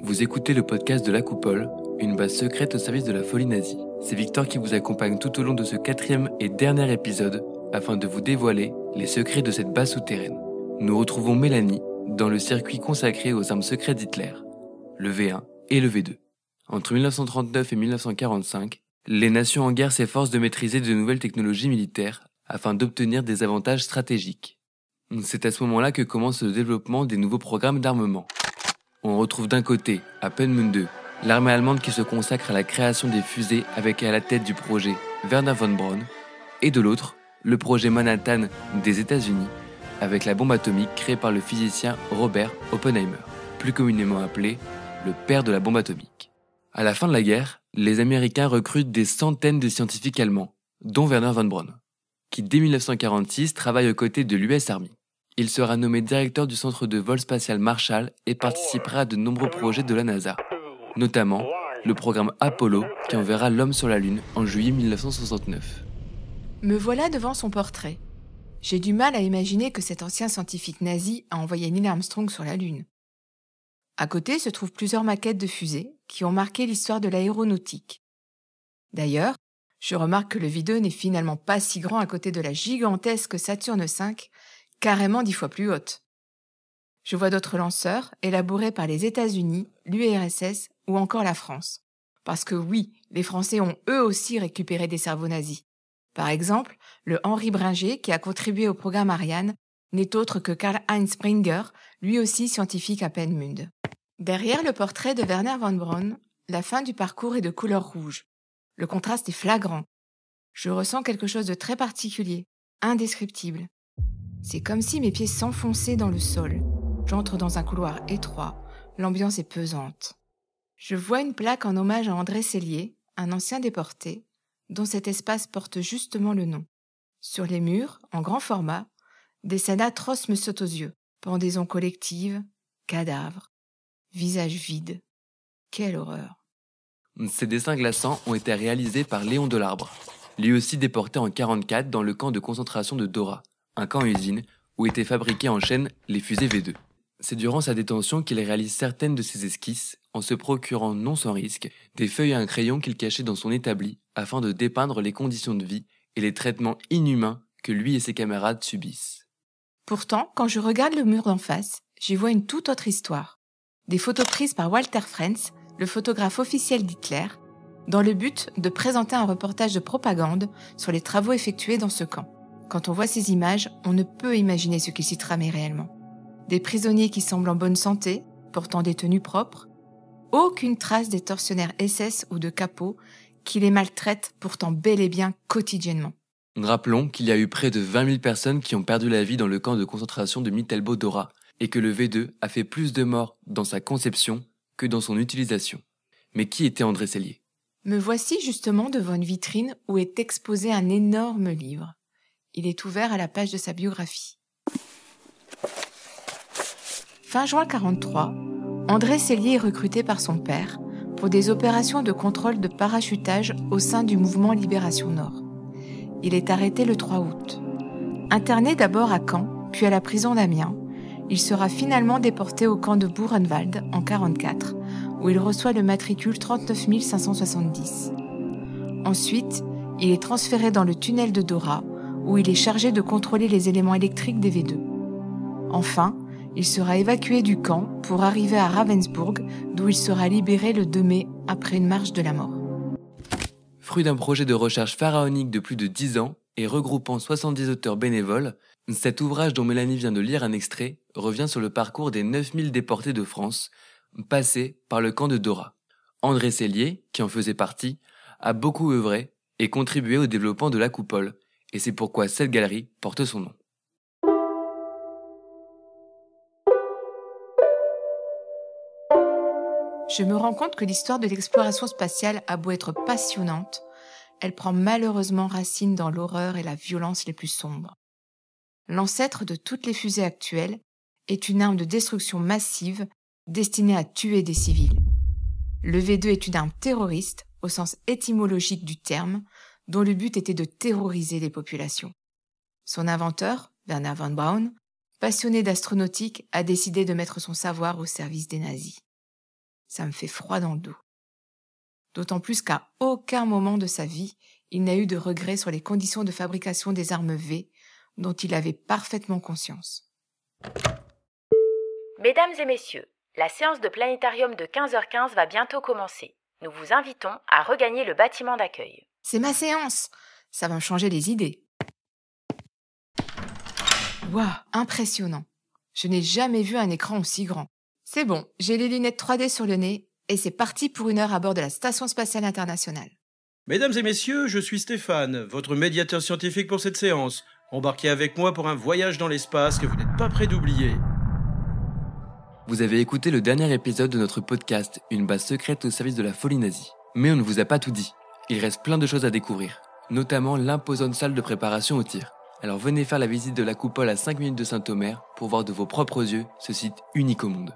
Vous écoutez le podcast de La Coupole, une base secrète au service de la folie nazie. C'est Victor qui vous accompagne tout au long de ce 4e et dernier épisode afin de vous dévoiler les secrets de cette base souterraine. Nous retrouvons Mélanie dans le circuit consacré aux armes secrètes d'Hitler, le V1 et le V2. Entre 1939 et 1945, les nations en guerre s'efforcent de maîtriser de nouvelles technologies militaires afin d'obtenir des avantages stratégiques. C'est à ce moment-là que commence le développement des nouveaux programmes d'armement. On retrouve d'un côté, à Peenemünde, l'armée allemande qui se consacre à la création des fusées avec à la tête du projet Wernher von Braun, et de l'autre, le projet Manhattan des États-Unis, avec la bombe atomique créée par le physicien Robert Oppenheimer, plus communément appelé le père de la bombe atomique. À la fin de la guerre, les Américains recrutent des centaines de scientifiques allemands, dont Wernher von Braun, qui dès 1946 travaille aux côtés de l'US Army. Il sera nommé directeur du centre de vol spatial Marshall et participera à de nombreux projets de la NASA, notamment le programme Apollo qui enverra l'homme sur la Lune en juillet 1969. Me voilà devant son portrait. J'ai du mal à imaginer que cet ancien scientifique nazi a envoyé Neil Armstrong sur la Lune. À côté se trouvent plusieurs maquettes de fusées qui ont marqué l'histoire de l'aéronautique. D'ailleurs, je remarque que le V2 n'est finalement pas si grand à côté de la gigantesque Saturne V, carrément 10 fois plus haute. Je vois d'autres lanceurs élaborés par les États-Unis, l'URSS ou encore la France. Parce que oui, les Français ont eux aussi récupéré des cerveaux nazis. Par exemple, le Henri Bringer, qui a contribué au programme Ariane, n'est autre que Karl-Heinz Springer, lui aussi scientifique à Peenemünde. Derrière le portrait de Wernher von Braun, la fin du parcours est de couleur rouge. Le contraste est flagrant. Je ressens quelque chose de très particulier, indescriptible. C'est comme si mes pieds s'enfonçaient dans le sol. J'entre dans un couloir étroit, l'ambiance est pesante. Je vois une plaque en hommage à André Sellier, un ancien déporté, dont cet espace porte justement le nom. Sur les murs, en grand format, des scènes atroces me sautent aux yeux. Pendaisons collectives, cadavres, visages vides. Quelle horreur! Ces dessins glaçants ont été réalisés par Léon Delarbre, lui aussi déporté en 1944 dans le camp de concentration de Dora, un camp-usine où étaient fabriquées en chaîne les fusées V2. C'est durant sa détention qu'il réalise certaines de ses esquisses, en se procurant non sans risque des feuilles et un crayon qu'il cachait dans son établi afin de dépeindre les conditions de vie et les traitements inhumains que lui et ses camarades subissent. Pourtant, quand je regarde le mur d'en face, j'y vois une toute autre histoire. Des photos prises par Walter Frenz, le photographe officiel d'Hitler, dans le but de présenter un reportage de propagande sur les travaux effectués dans ce camp. Quand on voit ces images, on ne peut imaginer ce qu'il s'y tramait réellement. Des prisonniers qui semblent en bonne santé, portant des tenues propres, aucune trace des tortionnaires SS ou de capots qui les maltraitent pourtant bel et bien quotidiennement. Rappelons qu'il y a eu près de 20 000 personnes qui ont perdu la vie dans le camp de concentration de Mittelbau-Dora et que le V2 a fait plus de morts dans sa conception que dans son utilisation. Mais qui était André Sellier ? Me voici justement devant une vitrine où est exposé un énorme livre. Il est ouvert à la page de sa biographie. Fin juin 1943, André Sellier est recruté par son père pour des opérations de contrôle de parachutage au sein du mouvement Libération Nord. Il est arrêté le 3 août. Interné d'abord à Caen, puis à la prison d'Amiens, il sera finalement déporté au camp de Buchenwald en 1944, où il reçoit le matricule 39 570. Ensuite, il est transféré dans le tunnel de Dora, où il est chargé de contrôler les éléments électriques des V2. Enfin, il sera évacué du camp pour arriver à Ravensburg, d'où il sera libéré le 2 mai après une marche de la mort. Fruit d'un projet de recherche pharaonique de plus de 10 ans et regroupant 70 auteurs bénévoles, cet ouvrage dont Mélanie vient de lire un extrait revient sur le parcours des 9000 déportés de France, passés par le camp de Dora. André Sellier, qui en faisait partie, a beaucoup œuvré et contribué au développement de La Coupole, et c'est pourquoi cette galerie porte son nom. Je me rends compte que l'histoire de l'exploration spatiale a beau être passionnante, elle prend malheureusement racine dans l'horreur et la violence les plus sombres. L'ancêtre de toutes les fusées actuelles est une arme de destruction massive destinée à tuer des civils. Le V2 est une arme terroriste, au sens étymologique du terme, dont le but était de terroriser les populations. Son inventeur, Wernher von Braun, passionné d'astronautique, a décidé de mettre son savoir au service des nazis. Ça me fait froid dans le dos. D'autant plus qu'à aucun moment de sa vie, il n'a eu de regrets sur les conditions de fabrication des armes V, dont il avait parfaitement conscience. Mesdames et messieurs, la séance de planétarium de 15h15 va bientôt commencer. Nous vous invitons à regagner le bâtiment d'accueil. C'est ma séance! Ça va me changer les idées. Waouh, impressionnant! Je n'ai jamais vu un écran aussi grand. C'est bon, j'ai les lunettes 3D sur le nez et c'est parti pour 1 heure à bord de la Station Spatiale Internationale. Mesdames et messieurs, je suis Stéphane, votre médiateur scientifique pour cette séance. Embarquez avec moi pour un voyage dans l'espace que vous n'êtes pas prêts d'oublier. Vous avez écouté le dernier épisode de notre podcast, Une base secrète au service de la folie nazie. Mais on ne vous a pas tout dit. Il reste plein de choses à découvrir, notamment l'imposante salle de préparation au tir. Alors venez faire la visite de la coupole à 5 minutes de Saint-Omer pour voir de vos propres yeux ce site unique au monde.